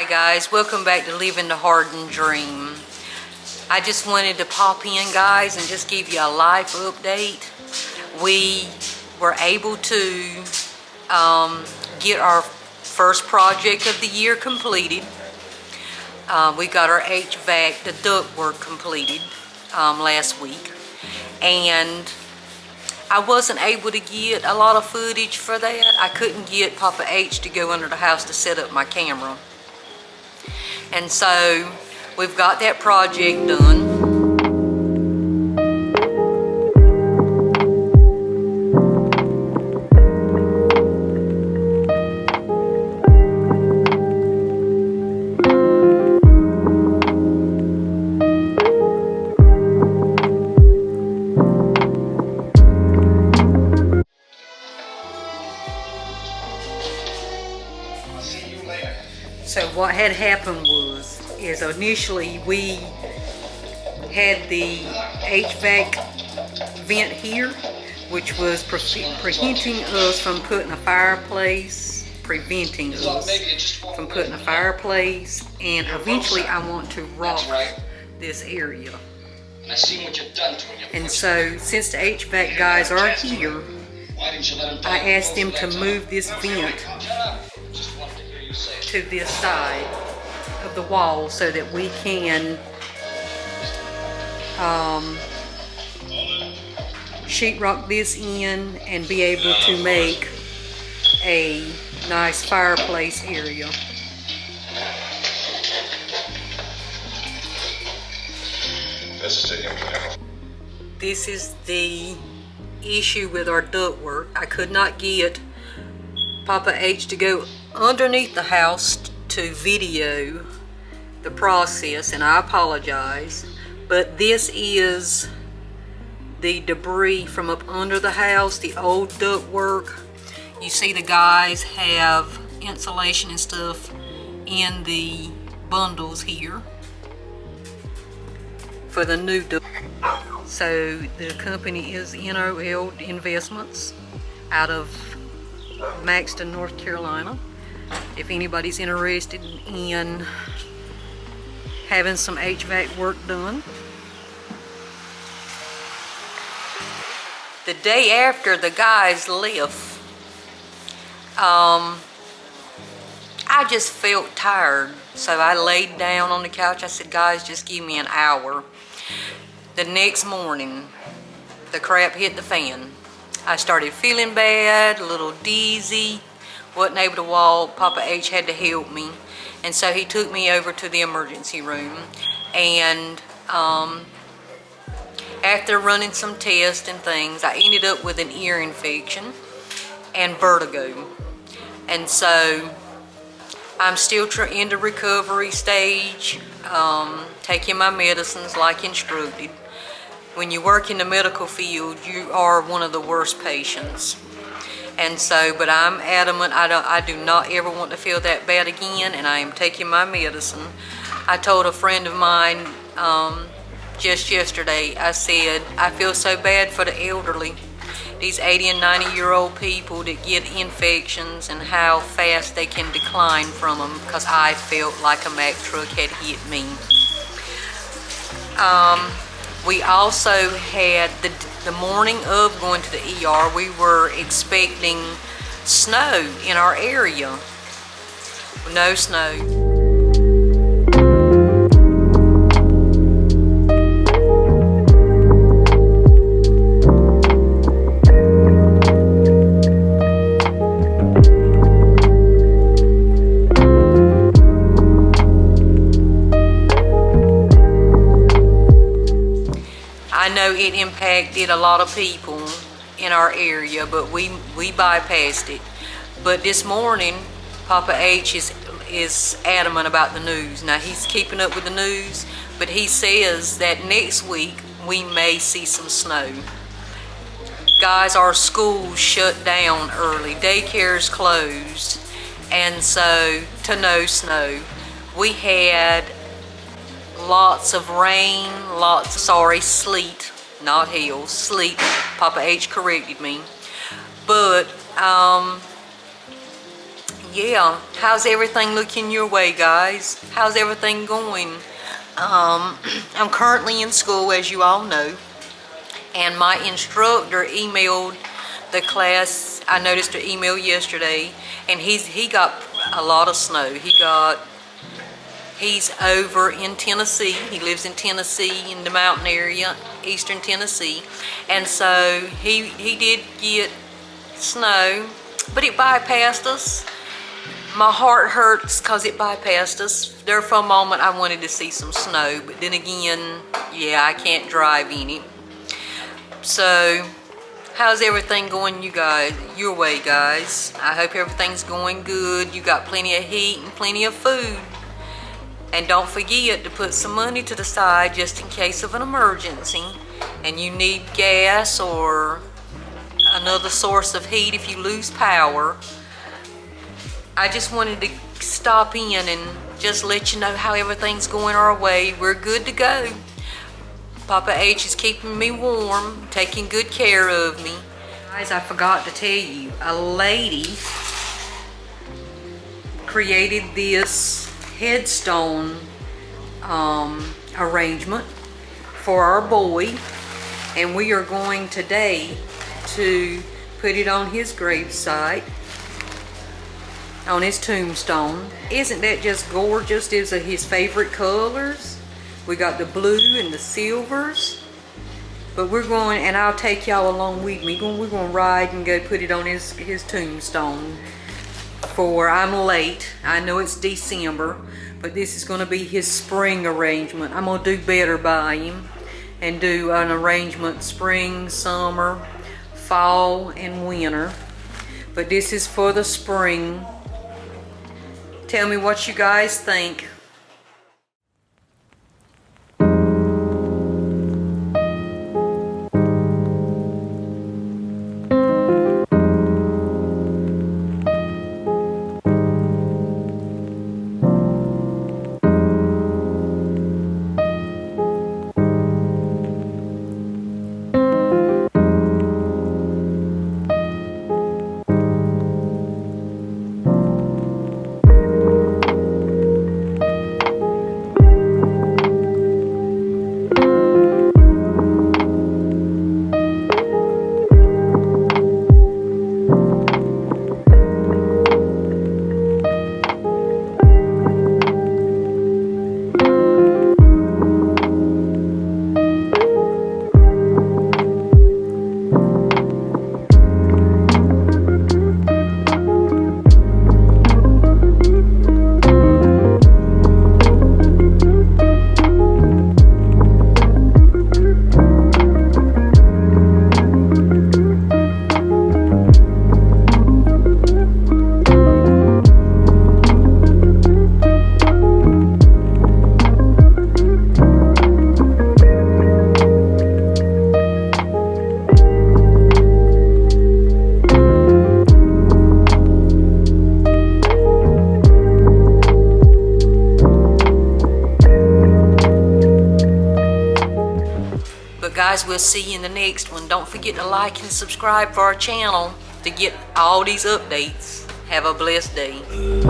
Guys, welcome back to Living the Hardened Dream. I just wanted to pop in, guys, and just give you a life update. We were able to get our first project of the year completed. We got our Hvac, the ductwork, completed last week, and I wasn't able to get a lot of footage for that. I couldn't get Papa H to go under the house to set up my camera. And so we've got that project done. So what had happened is initially we had the HVAC vent here, which was preventing us from putting a fireplace, and eventually I want to rock this area. And so since the HVAC guys are here, I asked them to move this vent to this side of the wall so that we can sheetrock this in and be able to make a nice fireplace area. This is the issue with our ductwork. I could not get Papa H to go underneath the house to video the process, and I apologize, but this is the debris from up under the house, the old ductwork. You see the guys have insulation and stuff in the bundles here for the new duct. So the company is NOL Investments out of Maxton, North Carolina. If anybody's interested in having some HVAC work done. The day after the guys left, I just felt tired. So I laid down on the couch. I said, guys, just give me an hour. The next morning, the crap hit the fan. I started feeling bad, a little dizzy, wasn't able to walk. Papa H had to help me, and so he took me over to the emergency room, and after running some tests and things, I ended up with an ear infection and vertigo. And so I'm still in the recovery stage, taking my medicines like instructed. When you work in the medical field, you are one of the worst patients. And so, but I'm adamant, I do not ever want to feel that bad again, and I am taking my medicine. I told a friend of mine just yesterday, I said, I feel so bad for the elderly, these 80 and 90-year-old people that get infections and how fast they can decline from them, because I felt like a Mack truck had hit me. We also had the morning of going to the ER, we were expecting snow in our area. No snow. I know it impacted a lot of people in our area, but we bypassed it. But this morning, Papa H is adamant about the news. Now, he's keeping up with the news, but he says that next week we may see some snow. Guys, our schools shut down early. Daycare's closed, and so to no snow. We had lots of rain, sleet, not hail, sleet. Papa H corrected me. But yeah, how's everything looking your way, guys? How's everything going? I'm currently in school, as you all know, and my instructor emailed the class. I noticed an email yesterday, and he got a lot of snow. He's over in Tennessee. He lives in Tennessee, in the mountain area, eastern Tennessee, and so he did get snow, but it bypassed us. My heart hurts because it bypassed us. There for a moment I wanted to see some snow, but then again, yeah, I can't drive in it. So how's everything going your way, guys? I hope everything's going good. You got plenty of heat and plenty of food. And don't forget to put some money to the side just in case of an emergency and you need gas or another source of heat if you lose power. I just wanted to stop in and just let you know how everything's going our way. We're good to go. Papa H is keeping me warm, taking good care of me. Guys, I forgot to tell you, a lady created this headstone arrangement for our boy, and we are going today to put it on his gravesite, on his tombstone. Isn't that just gorgeous? These are his favorite colors. We got the blue and the silvers. But we're going, and I'll take y'all along with me. We're going to ride and go put it on his tombstone. I'm late. I know it's December, but this is going to be his spring arrangement. I'm going to do better by him and do an arrangement spring, summer, fall, and winter. But this is for the spring. Tell me what you guys think. Guys, we'll see you in the next one. Don't forget to like and subscribe for our channel to get all these updates. Have a blessed day.